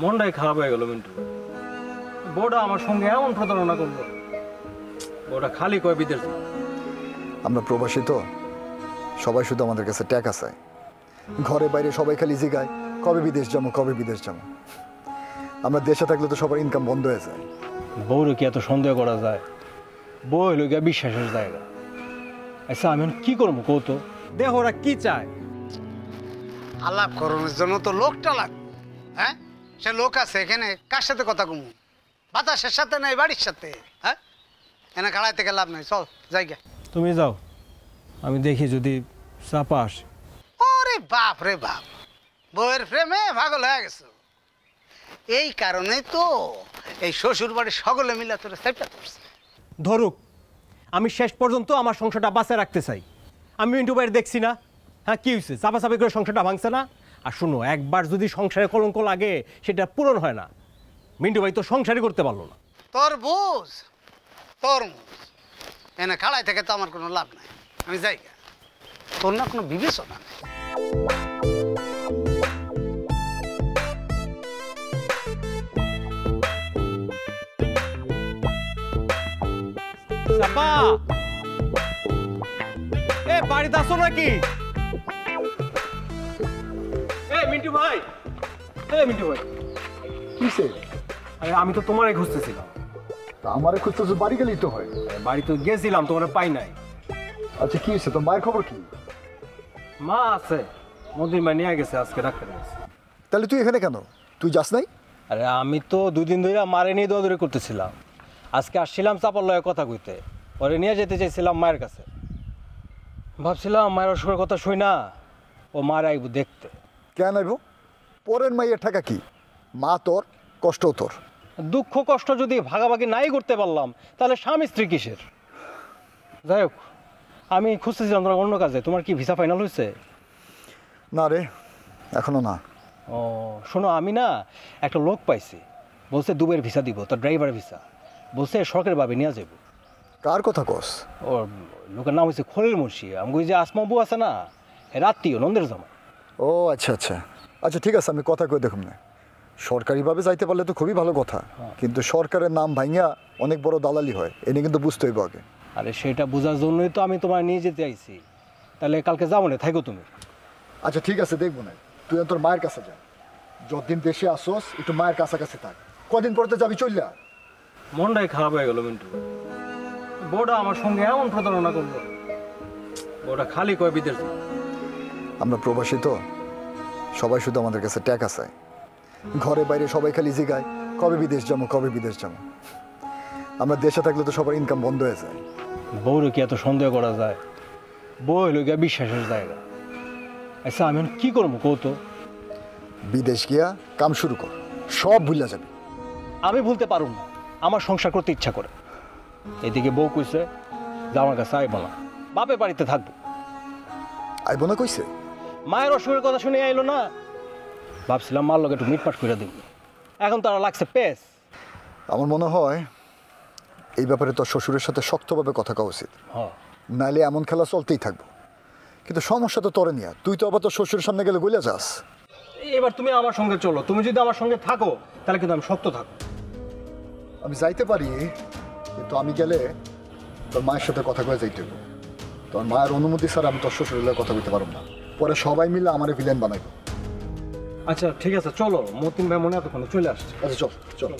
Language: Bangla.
মনটাই খারাপ হয়ে গেল মিন্টু। বউটা আমার সঙ্গে এমন প্রতারণা করলো। বউটা খালি কয় বিদেশ যাবো। আমরা প্রবাসী তো, সবাই শুধু আমাদের কাছে টাকা চায়। ঘরে বাইরে সবাই খালি জিগায় কবে বিদেশ যাবো, কবে বিদেশ যাবো। আমরা দেশে থাকলে তো সবার ইনকাম বন্ধ হয়ে যায়। বউরে কি এত সন্দেহ করা যায়? বউ হইল গিয়া বিশ্বাসের জায়গা। আচ্ছা আমি এখন কি করবো কৌত? দেহ ওরা কি চায়? আলাপ করানোর জন্য তো লোকটা লাগবে। হ্যাঁ, সে লোক আছে এখানে, কার সাথে কথা কমু? বাতাসের সাথে নাই বাড়ির সাথে। হ্যাঁ, এনে খাড়াই থেকে লাভ নাই, চল জায়গা। তুমি যাও, আমি দেখি যদি চাপা আসে। ওরে বাপ রে বাপ, বউয়ের প্রেমে পাগল হয়ে গেছো। এই কারণেই তো এই শ্বশুর বাড়ির সকলে মিলে তোর সেপটা করছে। ধরুক, আমি শেষ পর্যন্ত আমার সংসারটা বাঁচায় রাখতে চাই। আমি মিন্টু ভাইয়ের দেখছি না, হ্যাঁ কি হয়েছে, চাপাচাপি করে সংসারটা ভাঙছে না। আর শুনো, একবার যদি সংসারে কলঙ্ক লাগে সেটা পূরণ হয় না। মিন্টু ভাই তো সংসারই করতে পারলো না। তোর বুঝ, তোর মুজ, এনে খাড়াই থেকে তো আমার কোনো লাভ নাই। আমি যাই, তোর না কোনো বিবেচনা নেই। চাপা, এ বাড়িতে আসো নাকি? এ মিন্টু ভাই, মিন্টু ভাই, কিসে? আরে আমি তো তোমারই খুঁজতেছিলাম। আমারে খুঁজতে তো বাড়ি গেলেই তো হয়। বাড়িতে গেছিলাম, তোমার পাই নাই। আচ্ছা কি হয়েছে? তোর মায়ের খবর কি? মা আছে, মন্দির মা নিয়ে গেছে আজকে ডাক্তার কাছে। তাহলে তুই এখানে কেন? তুই যাস নাই? আরে আমি তো 2 দিন ধরে মারে নিয়ে দৌড়াদৌড়ি করতেছিলাম। আজকে আসছিলাম চাপার লয়ে কথা কইতে, পরে নিয়ে যেতে চাইছিলাম মায়ের কাছে। ভাবছিলাম মায়ের অসুখের কথা শুই না, ও মার আইব দেখতে। কেন আইব? পরের মাইয়ের টাকা কি? মা তোর, কষ্ট তোর। দুঃখ কষ্ট যদি ভাগাভাগি নাই করতে পারলাম, তাহলে স্বামী স্ত্রী কিসের? যাই হোক, আমি খুঁজতেছিলাম তোমার অন্য কাজে। তোমার কি ভিসা ফাইনাল হয়েছে? না রে, এখনো না। ও শোনো, আমি না একটা লোক পাইছি, বলছে দুবাইয়ের ভিসা দিব, তোর ড্রাইভার ভিসা। বলছে সরকারিভাবে নিয়ে যাবো। কার কথা কস? ওর লোকের নাম হচ্ছে খলিল মুন্সি। আমি ওই যে আসমাবু আছে না, রাত্রিও নন্দের জামা। ও আচ্ছা আচ্ছা আচ্ছা, ঠিক আছে, আমি কথা কই দেখুন না। সরকারিভাবে যাইতে পারলে তো খুবই ভালো কথা, কিন্তু সরকারের নাম ভাঙিয়া অনেক বড় দালালি হয়, এনে কিন্তু বুঝতে হইব আগে। আরে সেটা বোঝার জন্যই তো আমি তোমার নিয়ে যেতে আইছি। তাহলে কালকে যাবো না, থাকো তুমি। আচ্ছা ঠিক আছে, দেখবো না। তুই তোর মায়ের কাছে যা, যতদিন দেশে আসোস একটু মায়ের কাছাকাছি থাক। কদিন পরে তো যাবি চললা। মনটাই খারাপ হয়ে গেল মিন্টু। বউটা আমার সঙ্গে এমন প্রতারণা করলো। বউটা খালি কয় বিদেশ যাবো। আমরা প্রবাসী তো, সবাই শুধু আমাদের কাছে টাকা চায়। ঘরে বাইরে সবাই খালি জিগায় কবে বিদেশ যাবো, কবে বিদেশ যাবো। আমরা দেশে থাকলে তো সবার ইনকাম বন্ধ হয়ে যায়। বউরে কি এত সন্দেহ করা যায়? বউ হইল গিয়া বিশ্বাসের জায়গা। আচ্ছা আমি এখন কি করবো কৌতো? বিদেশ গিয়া কাম শুরু কর, সব ভুলে যাবি। আমি ভুলতে পারুম না, আমার সংসার করতে ইচ্ছা করে। এদিকে বউ কইছে যে আমার কাছে আইব না, বাপে বাড়িতে থাকবো। আইব না কইছে? মায়ের অসুখের কথা শুনে আইলো না। ভাবছিলাম মার লোক একটু মিটমাট করে দিব, এখন তারা লাগছে পেস। আমার মনে হয় এই ব্যাপারে তোর শ্বশুরের সাথে শক্তভাবে কথা কওয়া উচিত, নাইলে এমন খেলা চলতেই থাকবো। কিন্তু সমস্যা তো তোরে নিয়ে, তুই তো আবার তোর শ্বশুরের সামনে গেলে গইলা যাস। এবার তুমি আমার সঙ্গে চলো, তুমি যদি আমার সঙ্গে থাকো তাহলে কিন্তু আমি শক্ত থাকবো। আমি যাইতে পারি, কিন্তু আমি গেলে তোর মায়ের সাথে কথা কয়ে যাইতে হইব। তোর মায়ের অনুমতি ছাড়া আমি তোর শ্বশুরের কথা বলতে পারব না। পরে সবাই মিলে আমার ভিলেন বানাইব। আচ্ছা ঠিক আছে, চলো। মতিন ভাই মনে এতক্ষণ চলে আসছে। আচ্ছা চল চল।